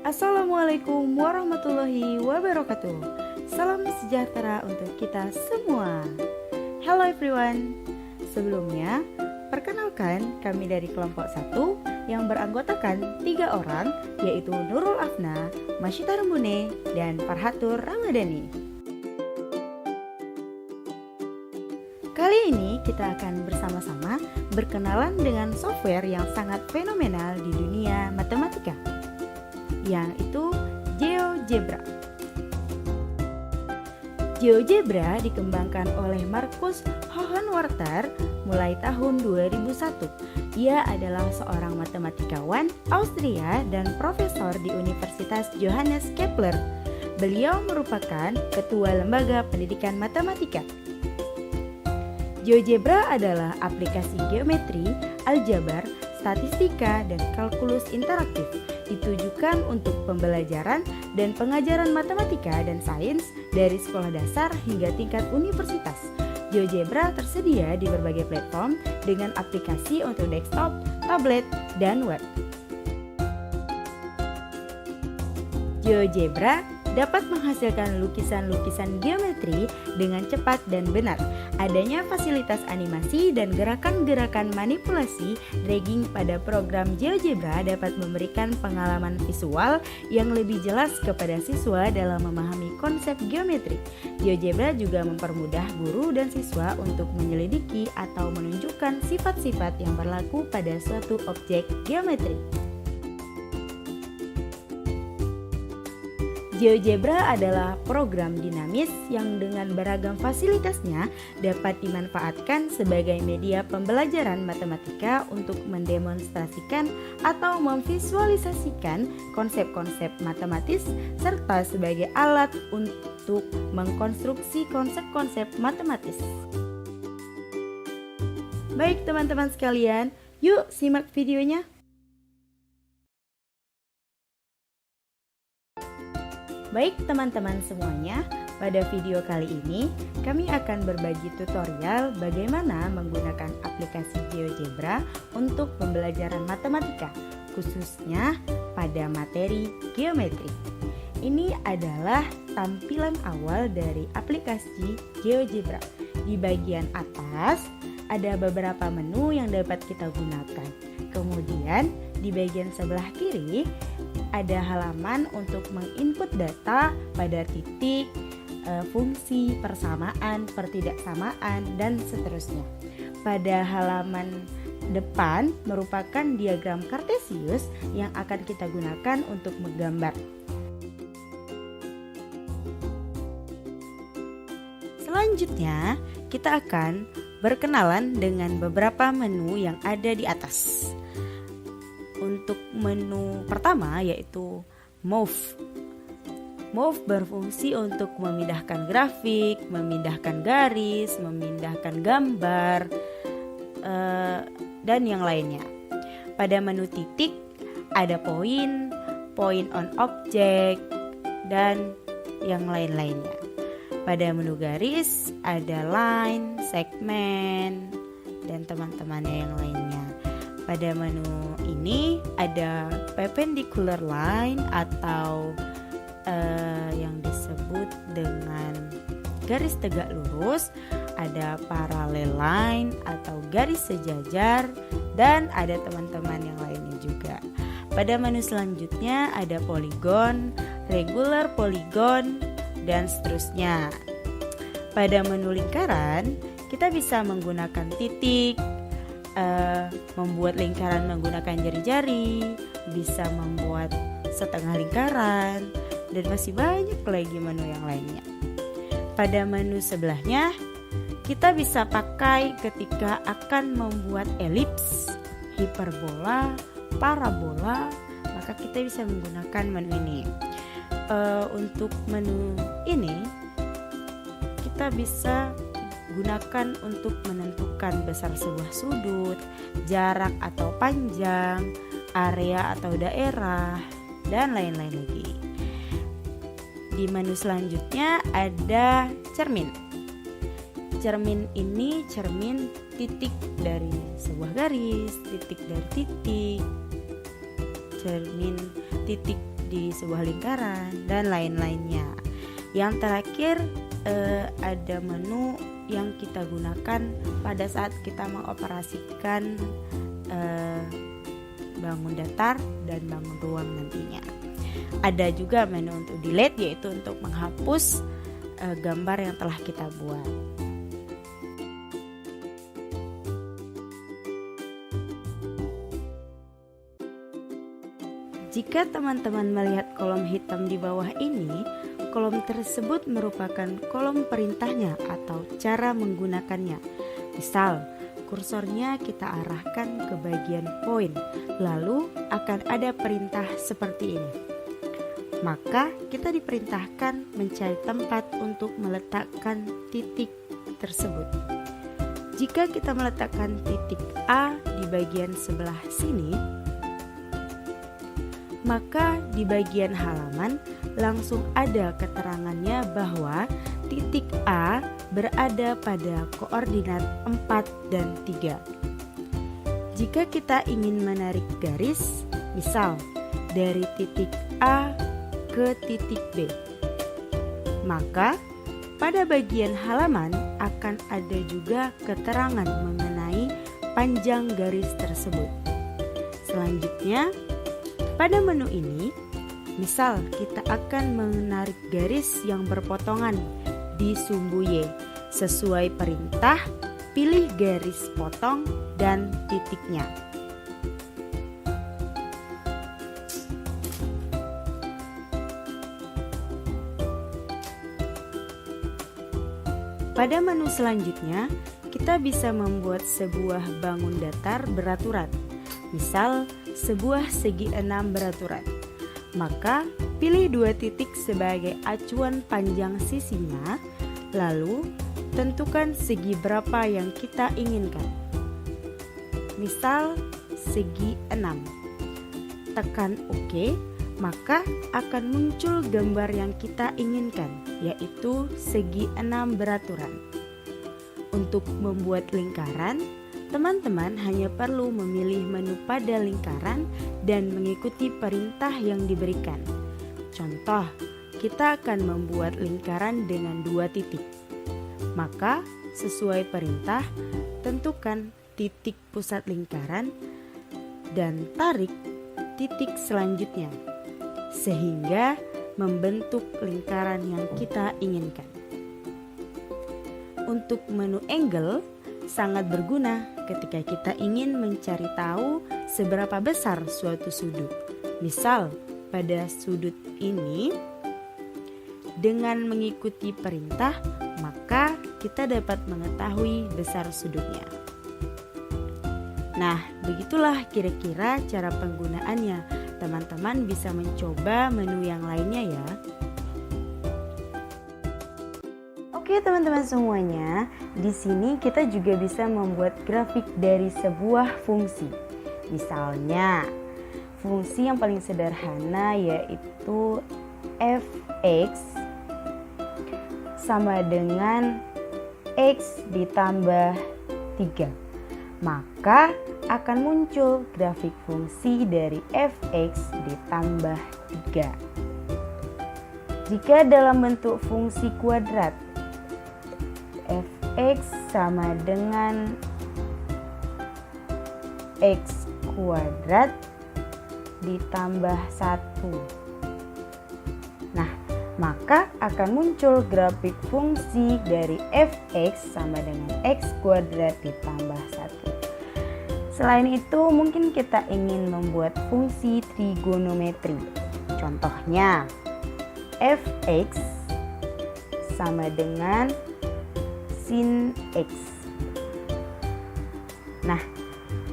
Assalamualaikum warahmatullahi wabarakatuh. Salam sejahtera untuk kita semua. Hello everyone. Sebelumnya, perkenalkan kami dari kelompok 1 yang beranggotakan 3 orang, yaitu Nurul Afna, Masyita Rembune, dan Farhatur Ramadhani. Kali ini kita akan bersama-sama berkenalan dengan software yang sangat fenomenal di dunia matematika, yang itu GeoGebra. GeoGebra dikembangkan oleh Markus Hohenwarter mulai tahun 2001. Ia adalah seorang matematikawan Austria dan profesor di Universitas Johannes Kepler. Beliau merupakan ketua lembaga pendidikan matematika. GeoGebra adalah aplikasi geometri, aljabar, statistika, dan kalkulus interaktif, ditujukan untuk pembelajaran dan pengajaran matematika dan sains dari sekolah dasar hingga tingkat universitas. GeoGebra tersedia di berbagai platform dengan aplikasi untuk desktop, tablet, dan web. GeoGebra dapat menghasilkan lukisan-lukisan geometri dengan cepat dan benar. Adanya fasilitas animasi dan gerakan-gerakan manipulasi dragging pada program GeoGebra dapat memberikan pengalaman visual yang lebih jelas kepada siswa dalam memahami konsep geometri. GeoGebra juga mempermudah guru dan siswa untuk menyelidiki atau menunjukkan sifat-sifat yang berlaku pada suatu objek geometri. GeoGebra adalah program dinamis yang dengan beragam fasilitasnya dapat dimanfaatkan sebagai media pembelajaran matematika untuk mendemonstrasikan atau memvisualisasikan konsep-konsep matematis serta sebagai alat untuk mengkonstruksi konsep-konsep matematis. Baik teman-teman sekalian, yuk simak videonya. Baik teman-teman semuanya, pada video kali ini kami akan berbagi tutorial bagaimana menggunakan aplikasi GeoGebra untuk pembelajaran matematika, khususnya pada materi geometri. Ini adalah tampilan awal dari aplikasi GeoGebra. Di bagian atas ada beberapa menu yang dapat kita gunakan. Kemudian di bagian sebelah kiri ada halaman untuk menginput data pada titik, fungsi, persamaan, pertidaksamaan, dan seterusnya. Pada halaman depan merupakan diagram Kartesius yang akan kita gunakan untuk menggambar. Selanjutnya, kita akan berkenalan dengan beberapa menu yang ada di atas. Untuk menu pertama yaitu Move. Move berfungsi untuk memindahkan grafik, memindahkan garis, memindahkan gambar, dan yang lainnya. Pada menu titik ada point, point on object, dan yang lain-lainnya. Pada menu garis ada line, segmen, dan teman-temannya yang lainnya. Pada menu ini ada perpendicular line atau yang disebut dengan garis tegak lurus, ada parallel line atau garis sejajar, dan ada teman-teman yang lainnya juga. Pada menu selanjutnya ada polygon, regular polygon, dan seterusnya. Pada menu lingkaran kita bisa menggunakan titik, membuat lingkaran menggunakan jari-jari, bisa membuat setengah lingkaran, dan masih banyak lagi menu yang lainnya. Pada menu sebelahnya kita bisa pakai ketika akan membuat elips, hiperbola, parabola, maka kita bisa menggunakan menu ini. Untuk menu ini kita bisa gunakan untuk menentukan besar sebuah sudut, jarak atau panjang, area atau daerah, dan lain-lain lagi. Di menu selanjutnya ada cermin. Cermin ini cermin titik dari sebuah garis, titik dari titik, cermin titik di sebuah lingkaran, dan lain-lainnya. Yang terakhir ada menu yang kita gunakan pada saat kita mengoperasikan bangun datar dan bangun ruang nantinya. Ada juga menu untuk delete, yaitu untuk menghapus gambar yang telah kita buat. Jika teman-teman melihat kolom hitam di bawah ini, kolom tersebut merupakan kolom perintahnya atau cara menggunakannya. Misal, kursornya kita arahkan ke bagian poin, lalu akan ada perintah seperti ini. Maka kita diperintahkan mencari tempat untuk meletakkan titik tersebut. Jika kita meletakkan titik A di bagian sebelah sini, maka di bagian halaman langsung ada keterangannya bahwa titik A berada pada koordinat 4 dan 3. Jika kita ingin menarik garis, misal dari titik A ke titik B, maka pada bagian halaman akan ada juga keterangan mengenai panjang garis tersebut. Selanjutnya, pada menu ini, misal kita akan menarik garis yang berpotongan di sumbu Y. Sesuai perintah, pilih garis potong dan titiknya. Pada menu selanjutnya, kita bisa membuat sebuah bangun datar beraturan. Misal, sebuah segi 6 beraturan. Maka, pilih 2 titik sebagai acuan panjang sisinya, lalu tentukan segi berapa yang kita inginkan. Misal, segi 6. Tekan OK, maka akan muncul gambar yang kita inginkan, yaitu segi 6 beraturan. Untuk membuat lingkaran, teman-teman hanya perlu memilih menu pada lingkaran dan mengikuti perintah yang diberikan. Contoh, kita akan membuat lingkaran dengan 2 titik. Maka, sesuai perintah, tentukan titik pusat lingkaran dan tarik titik selanjutnya, sehingga membentuk lingkaran yang kita inginkan. Untuk menu angle, sangat berguna ketika kita ingin mencari tahu seberapa besar suatu sudut. Misal, pada sudut ini, dengan mengikuti perintah, maka kita dapat mengetahui besar sudutnya. Nah, begitulah kira-kira cara penggunaannya. Teman-teman bisa mencoba menu yang lainnya ya. Oke teman-teman semuanya, di sini kita juga bisa membuat grafik dari sebuah fungsi. Misalnya, fungsi yang paling sederhana yaitu f(x) sama dengan x ditambah 3. Maka akan muncul grafik fungsi dari f(x) ditambah 3. Jika dalam bentuk fungsi kuadrat, f(x) sama dengan x kuadrat ditambah 1. Nah, maka akan muncul grafik fungsi dari f(x) sama dengan x kuadrat ditambah 1. Selain itu, mungkin kita ingin membuat fungsi trigonometri. Contohnya, f(x) sama dengan sin x. Nah,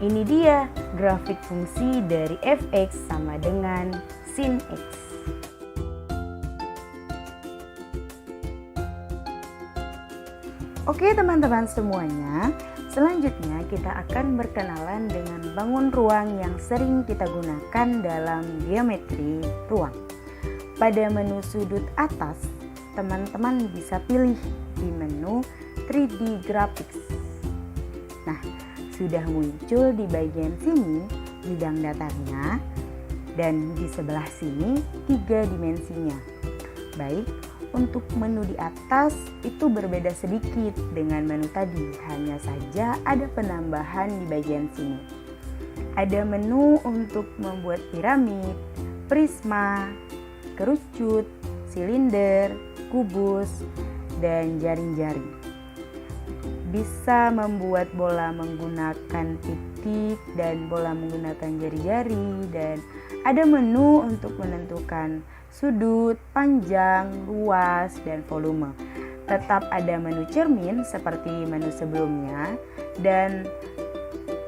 ini dia grafik fungsi dari f(x) sama dengan sin x. Oke teman-teman semuanya, selanjutnya kita akan berkenalan dengan bangun ruang yang sering kita gunakan dalam geometri ruang. Pada menu sudut atas, teman-teman bisa pilih di menu 3D Graphics. Nah, sudah muncul di bagian sini bidang datarnya. dan di sebelah sini 3 dimensinya. Baik, untuk menu di atas itu berbeda sedikit dengan menu tadi, hanya saja ada penambahan di bagian sini. Ada menu untuk membuat piramid, prisma, kerucut, silinder, kubus, dan jaring-jaring. Bisa membuat bola menggunakan titik dan bola menggunakan jari-jari, dan ada menu untuk menentukan sudut, panjang, luas, dan volume. Tetap ada menu cermin seperti menu sebelumnya, dan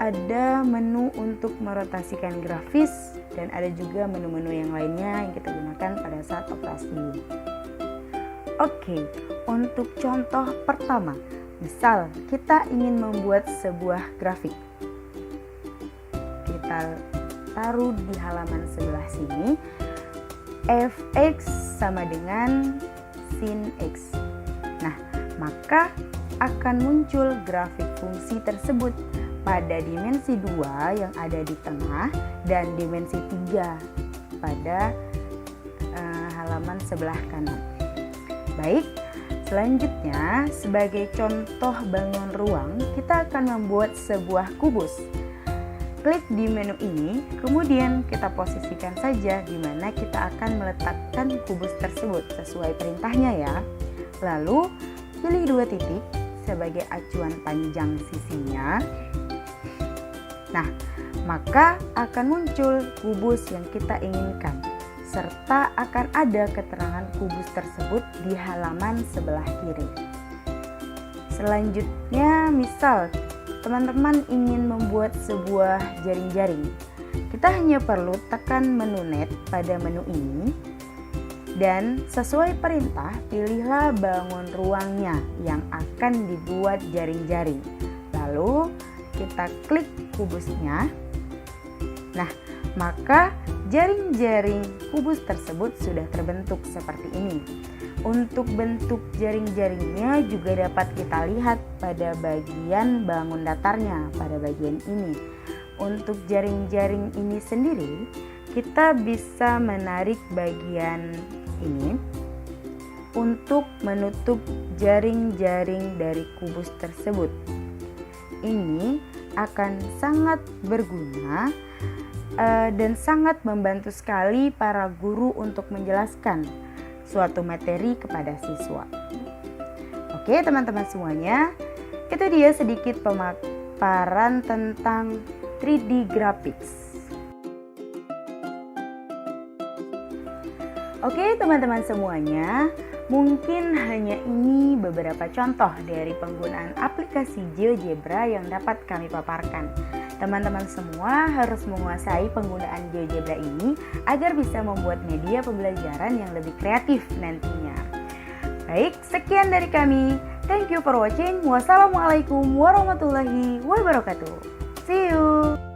ada menu untuk merotasikan grafis, dan ada juga menu-menu yang lainnya yang kita gunakan pada saat operasi. Oke, untuk contoh pertama, misal kita ingin membuat sebuah grafik. Kita taruh di halaman sebelah sini, fx sama dengan sin x. Nah, maka akan muncul grafik fungsi tersebut pada dimensi 2 yang ada di tengah dan dimensi 3 pada halaman sebelah kanan. Baik, selanjutnya sebagai contoh bangun ruang, kita akan membuat sebuah kubus. Klik di menu ini, kemudian kita posisikan saja di mana kita akan meletakkan kubus tersebut sesuai perintahnya ya. Lalu, pilih 2 titik sebagai acuan panjang sisinya. Nah, maka akan muncul kubus yang kita inginkan, serta akan ada keterangan kubus tersebut di halaman sebelah kiri. Selanjutnya, misal teman-teman ingin membuat sebuah jaring-jaring, kita hanya perlu tekan menu net pada menu ini, dan sesuai perintah pilihlah bangun ruangnya yang akan dibuat jaring-jaring. Lalu kita klik kubusnya. Nah, maka jaring-jaring kubus tersebut sudah terbentuk seperti ini. Untuk bentuk jaring-jaringnya juga dapat kita lihat pada bagian bangun datarnya, pada bagian ini. Untuk jaring-jaring ini sendiri, kita bisa menarik bagian ini untuk menutup jaring-jaring dari kubus tersebut. Ini akan sangat berguna dan sangat membantu sekali para guru untuk menjelaskan suatu materi kepada siswa. Oke teman-teman semuanya, itu dia sedikit pemaparan tentang 3D graphics. Oke teman-teman semuanya, mungkin hanya ini beberapa contoh dari penggunaan aplikasi GeoGebra yang dapat kami paparkan. Teman-teman semua harus menguasai penggunaan GeoGebra ini agar bisa membuat media pembelajaran yang lebih kreatif nantinya. Baik, sekian dari kami. Thank you for watching. Wassalamualaikum warahmatullahi wabarakatuh. See you.